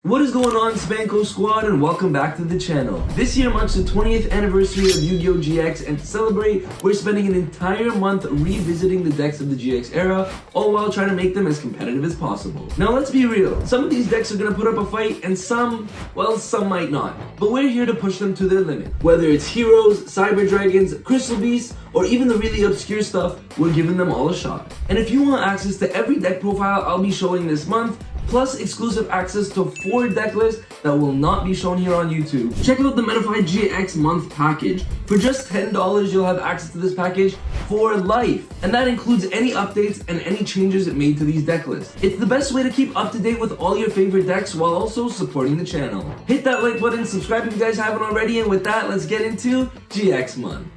What is going on, Spanko squad, and welcome back to the channel. This year marks the 20th anniversary of Yu-Gi-Oh! GX, and to celebrate, we're spending an entire month revisiting the decks of the GX era, all while trying to make them as competitive as possible. Now let's be real, some of these decks are gonna put up a fight, and some might not. But we're here to push them to their limit. Whether it's Heroes, Cyber Dragons, Crystal Beasts, or even the really obscure stuff, we're giving them all a shot. And if you want access to every deck profile I'll be showing this month, plus exclusive access to 4 deck lists that will not be shown here on YouTube, check out the Metafy GX month package. For just $10, you'll have access to this package for life. And that includes any updates and any changes made to these deck lists. It's the best way to keep up to date with all your favorite decks while also supporting the channel. Hit that like button, subscribe if you guys haven't already, and with that, let's get into GX month.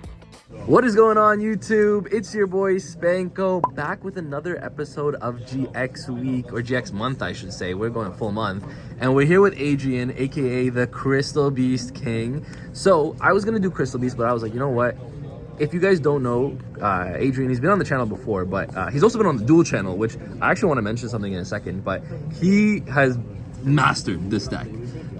What is going on, YouTube? It's your boy Spanko, back with another episode of GX week, or GX month I should say. We're going full month, and we're here with Adrian, aka the Crystal Beast King. So I was gonna do Crystal Beast, but I was like, you know what, if you guys don't know Adrian, he's been on the channel before, but he's also been on the dual channel, which I actually want to mention something in a second, but he has mastered this deck.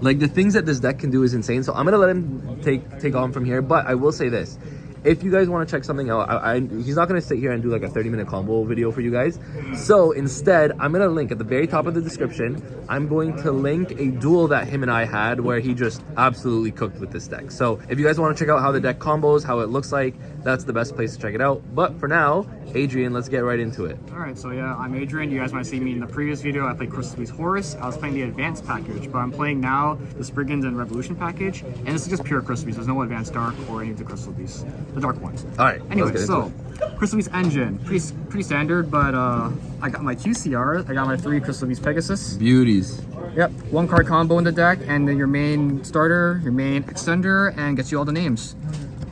Like, the things that this deck can do is insane. So I'm gonna let him take on from here, but I will say this: if you guys want to check something out, he's not going to sit here and do like a 30-minute combo video for you guys. So instead, I'm going to link at the very top of the description, I'm going to link a duel that him and I had where he just absolutely cooked with this deck. So if you guys want to check out how the deck combos, how it looks like, that's the best place to check it out. But for now, Adrian, let's get right into it. Alright, so yeah, I'm Adrian. You guys might have seen me in the previous video. I played Crystal Beast Horus. I was playing the Advanced package, but I'm playing now the Springans and Revolution package. And this is just pure Crystal Beast. There's no Advanced Dark or any of the Crystal Beasts. The Dark ones. Alright, anyway, so Crystal Beast engine. Pretty standard, but I got my QCR. I got my 3 Crystal Beast Pegasus. Beauties. Yep, 1 card combo in the deck, and then your main starter, your main extender, and gets you all the names.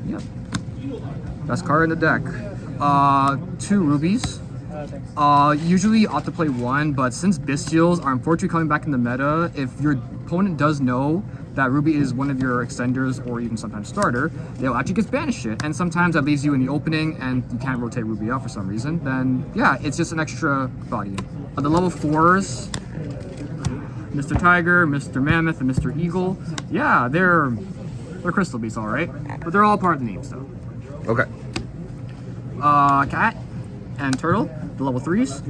Yep. Best card in the deck. 2 rubies. Usually you ought to play 1, but since Bestials are unfortunately coming back in the meta, if your opponent does know that ruby is one of your extenders or even sometimes starter, they'll actually just banish it, and sometimes that leaves you in the opening and you can't rotate ruby out for some reason. Then yeah, it's just an extra body. The level 4s, Mr. Tiger, Mr. Mammoth, and Mr. Eagle, yeah, they're Crystal Beasts, all right, but they're all part of the name still. Okay. Cat and Turtle, the level 3s.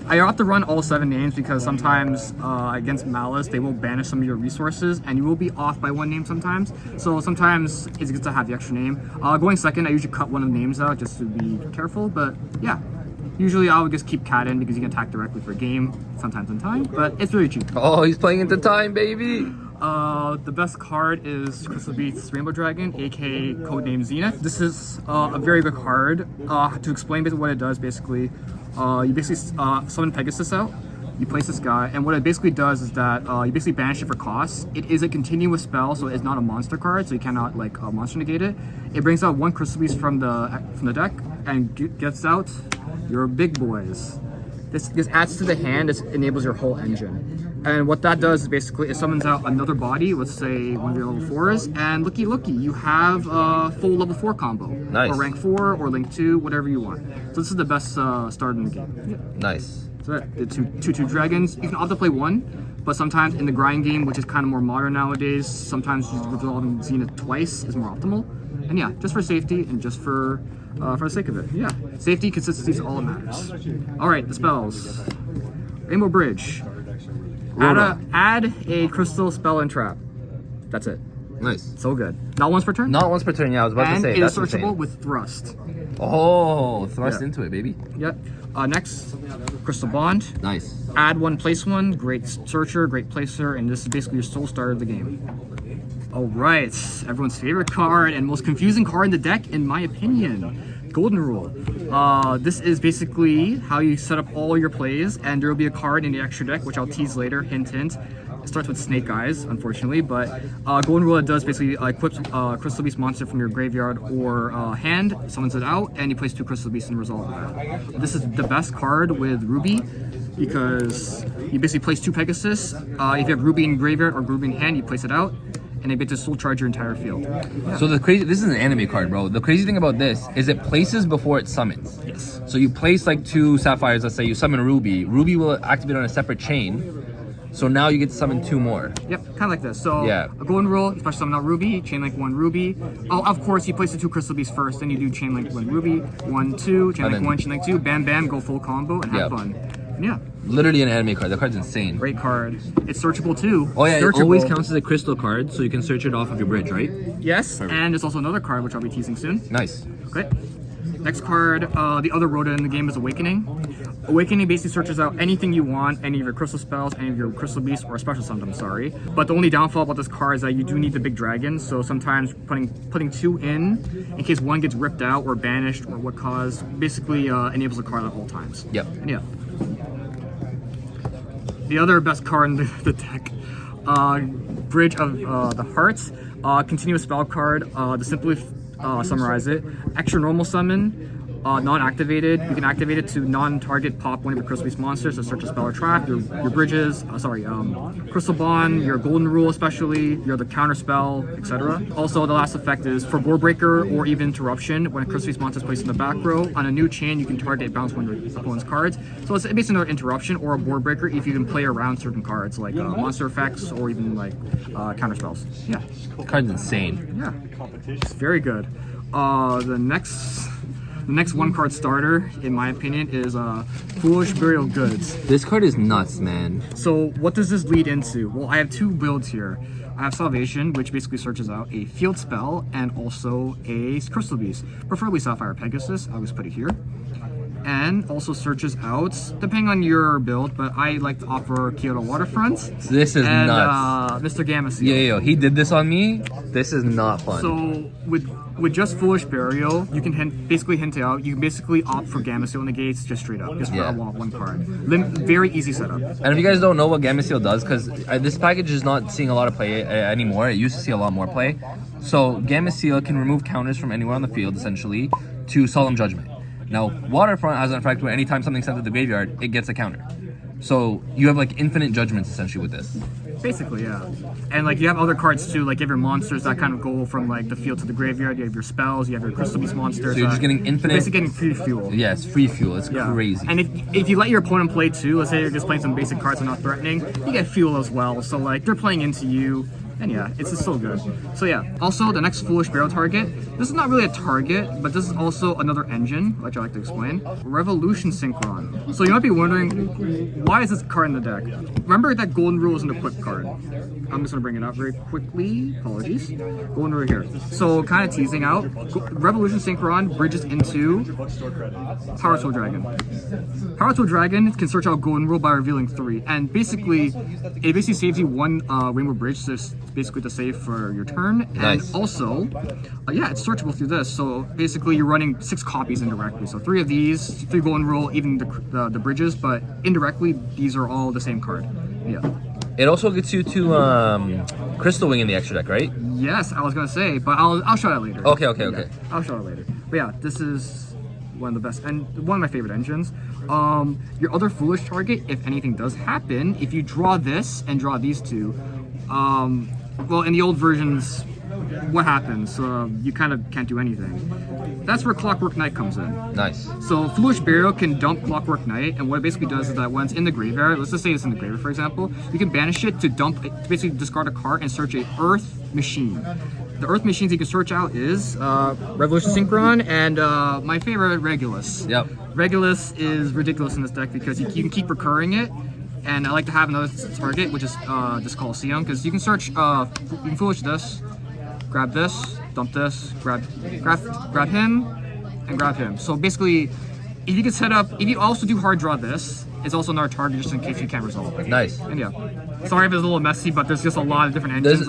I have to run all 7 names because sometimes against Malice they will banish some of your resources and you will be off by 1 name sometimes. So sometimes it's good to have the extra name. Going second, I usually cut one of the names out just to be careful, but yeah. Usually I would just keep Cat in because you can attack directly for a game, sometimes in time, but it's really cheap. Oh, he's playing into time, baby! The best card is Crystal Beast's Rainbow Dragon, aka codename Zenith. This is a very good card. To explain basically what it does, basically, you basically summon Pegasus out, you place this guy, and what it basically does is that you basically banish it for cost. It is a continuous spell, so it's not a monster card, so you cannot like monster negate it. It brings out 1 Crystal Beast from the deck and gets out your big boys. This adds to the hand. This enables your whole engine. And what that does is basically it summons out another body, let's say one of your level 4s, and looky, you have a full level 4 combo. Nice. Or rank 4, or link 2, whatever you want. So this is the best start in the game. Yeah. Nice. So the 2/2 dragons. You can opt to play 1, but sometimes in the grind game, which is kind of more modern nowadays, sometimes just resolving Zenith twice is more optimal. And yeah, just for safety and just for the sake of it. Yeah, safety, consistency is all that matters. All right, the spells. Rainbow Bridge. Add a crystal spell and trap. That's it. Nice. So good. Not once per turn? Not once per turn, yeah, I was about to say. And it is searchable with Thrust. Oh, thrust into it, baby. Yep. Next, Crystal Bond. Nice. Add 1, place 1. Great searcher, great placer, and this is basically your sole starter of the game. Alright, everyone's favorite card and most confusing card in the deck, in my opinion. Golden Rule. This is basically how you set up all your plays, and there will be a card in the extra deck, which I'll tease later, hint hint. It starts with Snake Eyes, unfortunately, but Golden Rule, it does basically equips Crystal Beast monster from your graveyard or hand, summons it out, and you place 2 Crystal Beasts and resolve that. This is the best card with Ruby, because you basically place 2 Pegasus. If you have Ruby in graveyard or Ruby in hand, you place it out, and they get to soul charge your entire field. Yeah. So this is an anime card, bro. The crazy thing about this is it places before it summons. Yes. So you place like 2 sapphires, let's say you summon Ruby. Ruby will activate on a separate chain. So now you get to summon 2 more. Yep, kind of like this. So Yeah. a golden rule, you special summon out ruby, chain link 1 ruby. Oh, of course, you place the 2 crystal beasts first, then you do chain link 1 ruby, 1, 2, chain link 1, chain link 2, bam, bam, go full combo and have fun. And yeah. Literally an anime card. That card's insane. Great card. It's searchable too. Oh yeah, searchable. it always counts as a crystal card, so you can search it off of your bridge, right? Yes, and there's also another card which I'll be teasing soon. Nice. Okay. Next card, the other Rhoda in the game is Awakening. Awakening basically searches out anything you want, any of your crystal spells, any of your crystal beasts, or special summon, I'm sorry. But the only downfall about this card is that you do need the big dragon, so sometimes putting 2 in case 1 gets ripped out or banished or what caused, basically enables the card at all times. Yep. And yeah. The other best card in the deck, Bridge of the Hearts, continuous spell card. To simply summarize it, extra normal summon, non-activated. You can activate it to non-target pop one of your crystal beast monsters to search a spell or trap. Your bridges, crystal bond, your golden rule especially, your other counter spell, etc. Also, the last effect is for board breaker or even interruption. When a crystal beast monster is placed in the back row on a new chain, you can target bounce one of your opponent's cards. So it's basically another interruption or a board breaker if you can play around certain cards like monster effects or even like counter spells. Yeah, The card's insane. yeah, it's very good. The next 1-card starter, in my opinion, is Foolish Burial Goods. This card is nuts, man. So what does this lead into? Well, I have 2 builds here. I have Salvation, which basically searches out a field spell and also a crystal beast, preferably Sapphire Pegasus. I always put it here. And also searches out, depending on your build, but I like to offer Kyoto Waterfront. This is and, nuts. Mr. Gamma Yo, he did this on me. This is not fun. So with just Foolish Burial, you can basically hint out. You can basically opt for Gamma Seal negates just straight up, just for a 1 card. Very easy setup. And if you guys don't know what Gamma Seal does, because this package is not seeing a lot of play anymore. It used to see a lot more play. So Gamma Seal can remove counters from anywhere on the field, essentially, to Solemn Judgment. Now, Waterfront has an effect where anytime something's sent to the graveyard, it gets a counter. So you have like infinite judgments essentially with this. Basically, yeah. And like you have other cards too, like you have your monsters that kind of go from like the field to the graveyard. You have your spells, you have your crystal beast monsters. So you're just getting infinite. Basically getting free fuel. Yes, free fuel. It's crazy. And if you let your opponent play too, let's say you're just playing some basic cards and not threatening, you get fuel as well. So like they're playing into you. And yeah, it's just so good. So yeah, also the next Foolish Burial target, this is not really a target, but this is also another engine, which I like to explain. Revolution Synchron. So you might be wondering, why is this card in the deck? Remember that Golden Rule is an equip card. I'm just gonna bring it up very quickly, apologies. Golden Rule here. So kind of teasing out, Revolution Synchron bridges into Power Tool Dragon. Power Tool Dragon can search out Golden Rule by revealing 3, and basically, it basically saves you 1 Rainbow Bridge, so basically to save for your turn. Nice. And also, yeah, it's searchable through this. So basically you're running 6 copies indirectly. So 3 of these, 3 Golden Rule, even the bridges, but indirectly these are all the same card. Yeah. It also gets you to Crystal Wing in the extra deck, right? Yes, I was gonna say, but I'll show that later. Okay. I'll show it later. But yeah, this is one of the best and one of my favorite engines. Your other Foolish target, if anything does happen, if you draw this and draw these 2, well, in the old versions, what happens? You kind of can't do anything. That's where Clockwork Knight comes in. Nice. So Foolish Burial can dump Clockwork Knight, and what it basically does is that when it's in the graveyard, let's just say it's in the graveyard for example, you can banish it to basically discard a card and search a Earth Machine. The Earth Machines you can search out is Revolution Synchron and my favorite, Regulus. Yep. Regulus is ridiculous in this deck because you can keep recurring it. And I like to have another target, which is this Coliseum, because you can search, you can Foolish this, grab this, dump this, grab him, and grab him. So basically, if you can set up, if you also do hard draw this, it's also another target just in case you can't resolve it. Nice. And yeah, sorry if it's a little messy, but there's just a lot of different engines.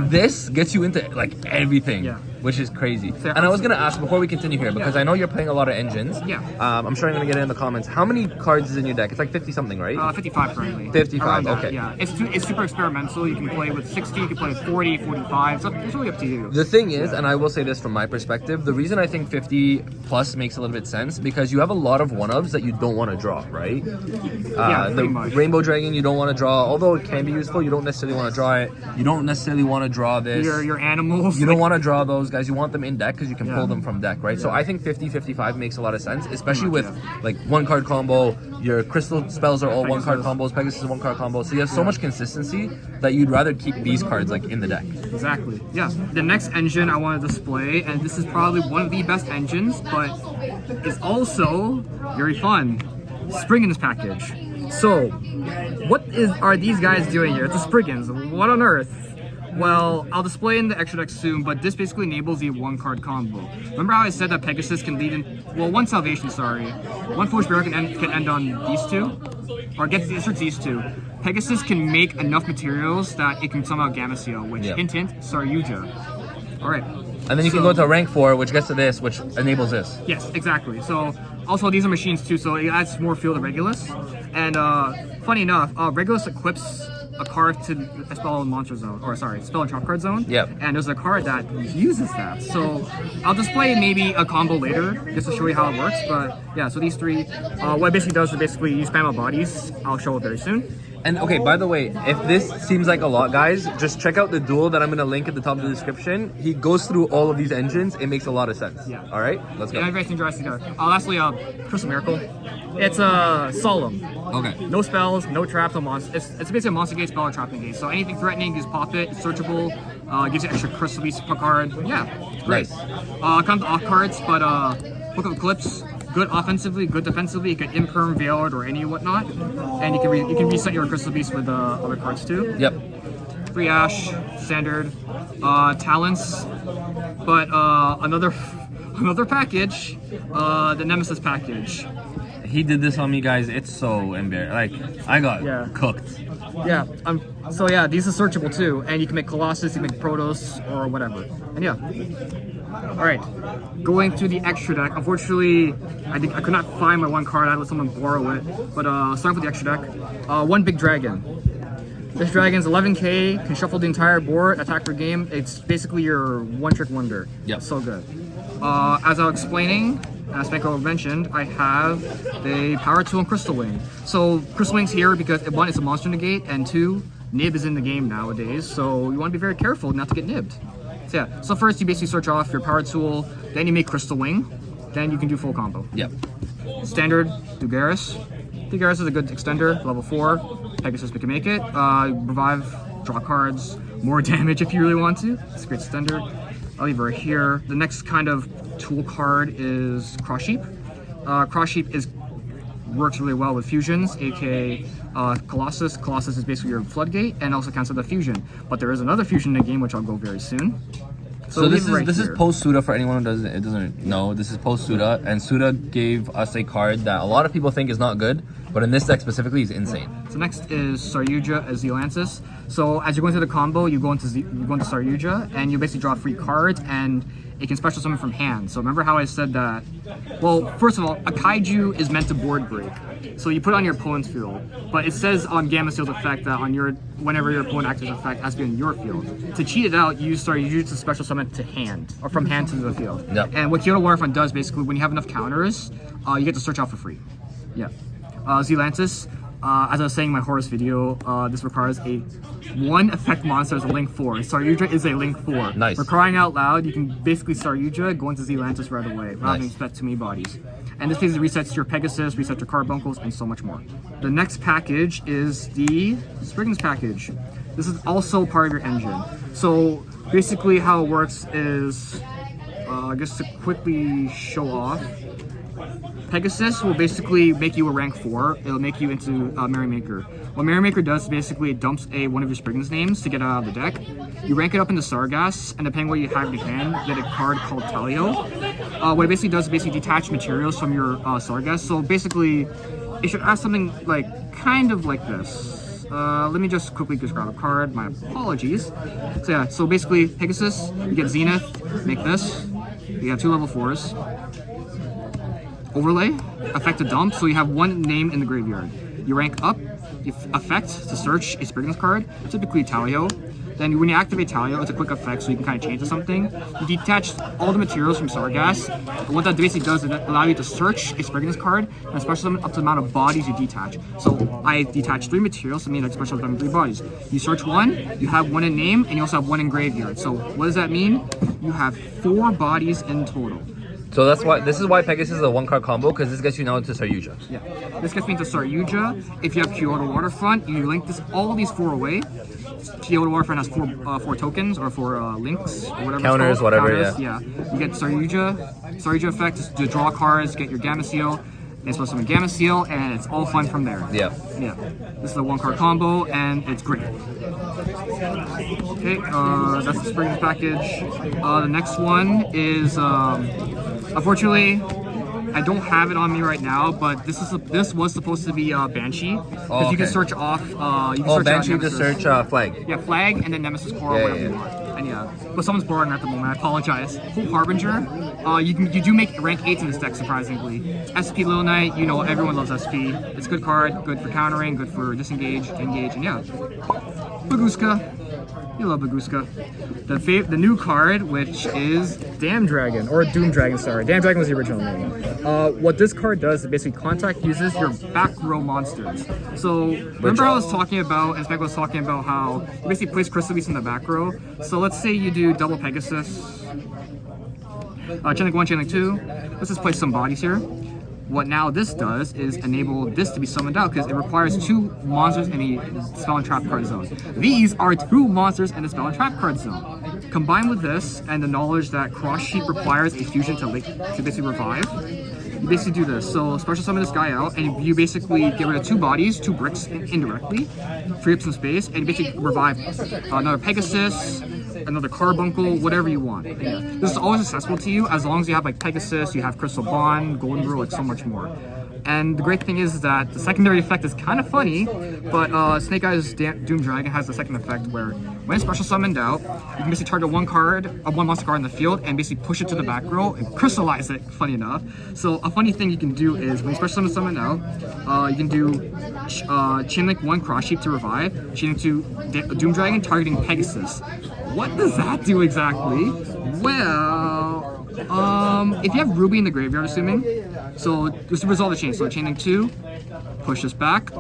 This gets you into like everything. Yeah. Which is crazy. So, and I was gonna ask before we continue here, because I know you're playing a lot of engines. Yeah. I'm sure I'm gonna get it in the comments. How many cards is in your deck? It's like 50 something, right? 55 currently. 55, Around okay. that, yeah, it's super experimental. You can play with 60, you can play with 40, 45. So it's really up to you. The thing is, and I will say this from my perspective, the reason I think 50 plus makes a little bit sense, because you have a lot of one-ofs that you don't want to draw, right? Yeah, the pretty much. Rainbow Dragon you don't want to draw, although it can be useful, you don't necessarily want to draw it. You don't necessarily want to draw this. Your animals. You don't want to draw those guys, you want them in deck because you can pull them from deck, right? So I think 50-55 makes a lot of sense, especially with like 1-card combo. Your crystal spells are all 1-card combos. Pegasus is 1-card combo. So you have so much consistency that you'd rather keep these cards like in the deck. Exactly. Yeah. The next engine I want to display, and this is probably one of the best engines, but it's also very fun. Springans package. So, are these guys doing here? It's a Springans. What on earth? Well, I'll display in the extra deck soon, but this basically enables the 1-card combo. Remember how I said that Pegasus can lead in, well, 1 Salvation, sorry. 1 Foolish Barrel can end on these 2, or get these 2. Pegasus can make enough materials that it can somehow Gamma Seal, which, hint, yugioh. Alright. And then you can go to rank 4, which gets to this, which enables this. Yes, exactly. So, also these are machines too, so it adds more feel to Regulus. And funny enough, Regulus equips a card to a spell and monster zone, or sorry, spell and trap card zone. Yep. And there's a card that uses that. So I'll display maybe a combo later just to show you how it works. But yeah, so these 3, what it basically does is basically you spam out bodies. I'll show it very soon. And okay, by the way, if this seems like a lot, guys, just check out the duel that I'm going to link at the top of the description. He goes through all of these engines. It makes a lot of sense. Yeah. All right, let's go. Yeah, very interesting. Lastly, Crystal Miracle. It's solemn. Okay. No spells, no traps, no monsters. It's basically a monster gate, spell, or trap negate. So anything threatening, just pop it. It's searchable. Gives you extra crystal beast per card. Yeah, it's great. Nice. Comes to off cards, but Book of Eclipse. Good offensively, good defensively. You can imperm, veiled, or any whatnot, and you can reset your crystal beast with other cards too. Yep. 3 Ash, standard, talents, but another package, the Nemesis package. He did this on me, guys. It's so embarrassing. Like, I got cooked. Yeah. So yeah, these are searchable too, and you can make Colossus, you can make Protoss, or whatever. And yeah. All right. Going to the extra deck. Unfortunately, I could not find my 1 card. I let someone borrow it. But starting with the extra deck, 1 big dragon. This dragon's 11k, can shuffle the entire board, attack per game. It's basically your one-trick wonder. Yep. So good. As I was explaining, as Spanko mentioned, I have the Power Tool and Crystal Wing. So Crystal Wing's here because 1, it's a monster negate, and 2, nib is in the game nowadays, so you want to be very careful not to get nibbed. So yeah, so first you basically search off your Power Tool, then you make Crystal Wing, then you can do full combo. Yep. Standard, Dugaris. Dugaris is a good extender, level 4. Pegasus, we can make it. Revive, draw cards, more damage if you really want to. It's a great extender. I'll leave her here. The next kind of tool card is Cross Sheep. Cross Sheep works really well with fusions, aka Colossus. Colossus is basically your floodgate and also cancel the fusion. But there is another fusion in the game which I'll go very soon. So this is post Suda for anyone who doesn't know. This is post Suda, and Suda gave us a card that a lot of people think is not good, but in this deck specifically is insane. So next is Saryuja as Zealantis. So as you're going through the combo, you go into Saryuja, and you basically draw 3 cards, and it can special summon from hand. So remember how I said that? Well, first of all, a kaiju is meant to board break. So you put it on your opponent's field, but it says on Gamma Seal's effect that whenever your opponent activates effect, it has to be on your field. To cheat it out, you use to special summon to hand, or from hand to the field. Yep. And what Kyoto Waterfront does basically, when you have enough counters, you get to search out for free. Yeah. Zealantis, as I was saying in my Horus video, this requires a 1 effect monster as a link 4. Saryuja is a link 4. Nice. For crying out loud, you can basically Saryuja, go into Zealantis right away, without having to spend too many bodies. And this basically resets your Pegasus, resets your Carbuncles, and so much more. The next package is the Springans package. This is also part of your engine. So basically how it works is, just to quickly show off, Pegasus will basically make you a rank 4. It'll make you into Merrymaker. What Merrymaker does is basically it dumps one of your Springans names to get out of the deck. You rank it up into Sargass, and depending what you have in your hand, you get a card called Talio. What it basically does is basically detach materials from your Sargass. So basically, it should ask something like kind of like this. Let me just quickly grab a card. My apologies. So yeah, so basically Pegasus, you get Zenith, make this. You have 2 level 4s. Overlay, effect a dump, so you have 1 name in the graveyard. You rank up, effect to search a Springans card, typically Talio. Then when you activate Talio, it's a quick effect, so you can kind of change to something. You detach all the materials from Sargass. And what that basically does is it allows you to search a Springans card, and especially up to the amount of bodies you detach. So I detach 3 materials, so I mean like special summon 3 bodies. You search 1, you have 1 in name, and you also have 1 in graveyard. So what does that mean? You have 4 bodies in total. So this is why Pegasus is a 1-card combo, because this gets you now into Saryuja. Yeah, this gets me into Saryuja. If you have Kyoto Waterfront, you link all these 4 away. Kyoto Waterfront has 4 tokens or 4 links or whatever. Counters, whatever. Counters, yeah. You get Saryuja effect is to draw cards, get your Gamma Seal. It's supposed to be Gamma Seal, and it's all fun from there. Yeah. Yeah. This is a 1-card combo, and it's great. Okay, that's the Springs package. The next one is, unfortunately, I don't have it on me right now, but this was supposed to be Banshee, because you can search off. Banshee to search flag. Yeah, flag, and then Nemesis Core, whatever you want. And yeah, but someone's borrowing at the moment. I apologize. Full Harbinger. You do make rank 8s in this deck, surprisingly. SP Little Knight, you know everyone loves SP. It's a good card, good for countering, good for disengage, engage, and yeah. Baguska. You love Baguska. The new card, which is Damn Dragon, or Doom Dragon, sorry. Damn Dragon was the original name. What this card does is basically contact uses your back row monsters. So, remember I was talking about, and Spanko was talking about how you basically place Crystal Beast in the back row. So let's say you do double Pegasus, Chain Link 1, Chain Link 2. Let's just place some bodies here. What now this does is enable this to be summoned out, because it requires 2 monsters in a spell and trap card zone. These are 2 monsters in the spell and trap card zone. Combined with this and the knowledge that Cross Sheet requires a fusion to basically revive, you basically do this. So special summon this guy out, and you basically get rid of 2 bodies, 2 bricks indirectly, free up some space, and you basically revive another Pegasus, another Carbuncle, whatever you want. Yeah. This is always accessible to you as long as you have like Pegasus, you have Crystal Bond, Golden Rule, like so much more. And the great thing is that the secondary effect is kind of funny, but Snake Eyes Doom Dragon has the second effect where when special summoned out, you can basically target 1 monster card in the field and basically push it to the back row and crystallize it, funny enough. So a funny thing you can do is when special summoned out, you can do Chain Link 1 Cross Sheep to revive, Chain Link 2 Doom Dragon targeting Pegasus. What does that do exactly? Well, if you have Ruby in the graveyard, assuming, so just to resolve the chain. So Chain Link 2, push this back.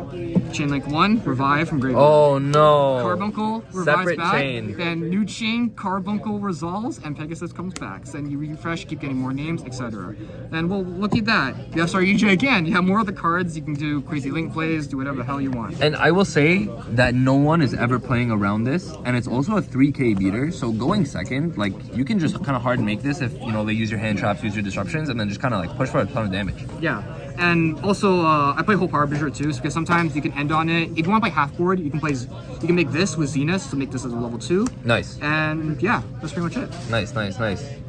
Chain Link 1, revive from graveyard. Oh no. Carbuncle revives Separate back. chain. Then new chain, Carbuncle resolves, and Pegasus comes back. So then you refresh, keep getting more names, etc. And well, look at that. You have Saryuja again. You have more of the cards. You can do crazy link plays, do whatever the hell you want. And I will say that no one is ever playing around this, and it's also a 3k beater. So going second, like you can just kind of hard make this if you know they use your hand traps, use your disruptions, and then just kind of like push for a ton of damage. Yeah. And also, I play Hope Harbinger too, because sometimes you can end on it. If you want to play half board, you can make this with Zenith to make this as a level 2. Nice. And yeah, that's pretty much it. Nice. I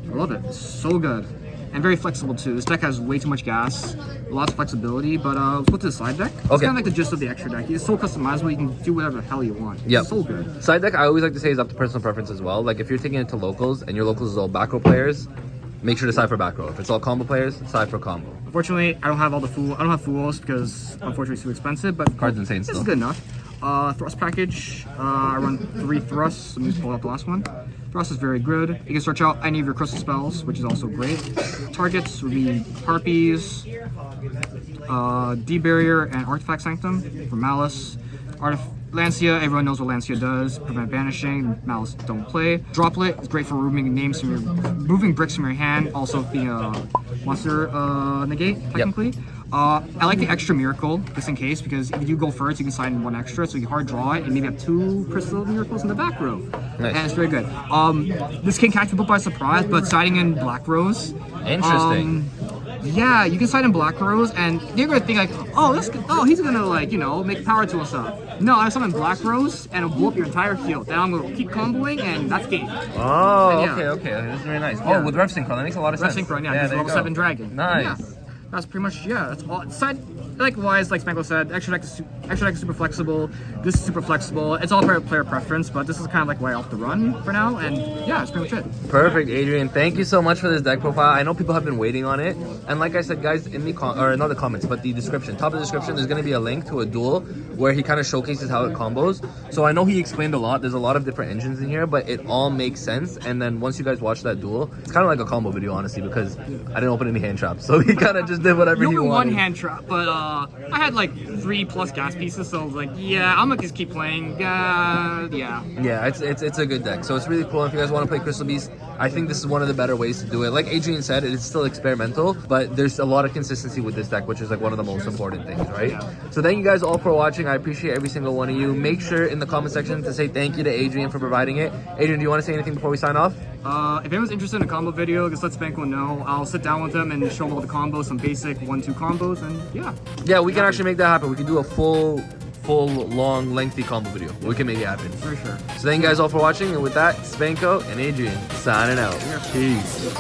love it. It's so good. And very flexible too. This deck has way too much gas, lots of flexibility, but let's go to the side deck. It's kind of like the gist of the extra deck. It's so customizable, you can do whatever the hell you want. Yeah. So good. Side deck, I always like to say, is up to personal preference as well. Like if you're taking it to locals, and your locals is all back row players, make sure to side for back row. If it's all combo players, side for combo. Unfortunately, I don't have fools because unfortunately it's too expensive, but card's insane this still. is good enough. Thrust package, I run 3 thrusts, so let me just pull out the last one. Thrust is very good. You can search out any of your crystal spells, which is also great. Targets would be Harpies, D-Barrier, and Artifact Sanctum for Malice. Lancia, everyone knows what Lancia does. Prevent banishing. Malice don't play. Droplet is great for removing names from moving bricks from your hand. Also being a monster negate technically. Yep. I like the extra miracle just in case, because if you go first, you can sign 1 extra, so you hard draw it and maybe have 2 crystal miracles in the back row. Nice. And it's very good. This can catch people by surprise, but siding in Black Rose. Interesting. Yeah, you can side in Black Rose, and you're gonna think like, he's gonna like, you know, make power tool stuff. No, I summon Black Rose, and it'll blow up your entire field. Then I'm gonna keep comboing, and that's game. Oh, and, yeah. okay. This is very nice. Yeah. Oh, with Rev Synchron, that makes a lot of sense. Rev Synchron, yeah, he's level 7 dragon. Nice. Yeah. That's pretty much, that's all. Side likewise, like Spanko said, extra deck is super flexible. This is super flexible. It's all player preference, but this is kind of like why I off the run for now. And yeah, that's pretty much it. Perfect, Adrian. Thank you so much for this deck profile. I know people have been waiting on it, and like I said, guys, in the not the comments, but the description, top of the description, there's going to be a link to a duel where he kind of showcases how it combos. So I know he explained a lot. There's a lot of different engines in here, but it all makes sense. And then once you guys watch that duel, it's kind of like a combo video, honestly, because I didn't open any hand traps, so he kind of just did whatever he wanted. One hand trap, but I had like 3+ gas pieces, so I was like, yeah, I'm gonna just keep playing. Yeah, it's a good deck. So it's really cool. If you guys want to play Crystal Beast, I think this is one of the better ways to do it. Like Adrian said, it is still experimental, but there's a lot of consistency with this deck, which is like one of the most important things, right? Yeah. So thank you guys all for watching. I appreciate every single one of you. Make sure in the comment section to say thank you to Adrian for providing it. Adrian, do you want to say anything before we sign off? If anyone's interested in a combo video, just let Spanko know. I'll sit down with them and show them all the combos, some basic 1-2 combos, and yeah. Yeah, we can actually make that happen. We can do a full, long, lengthy combo video. We can make it happen. For sure. So thank you guys all for watching, and with that, Spanko and Adrian signing out. Peace.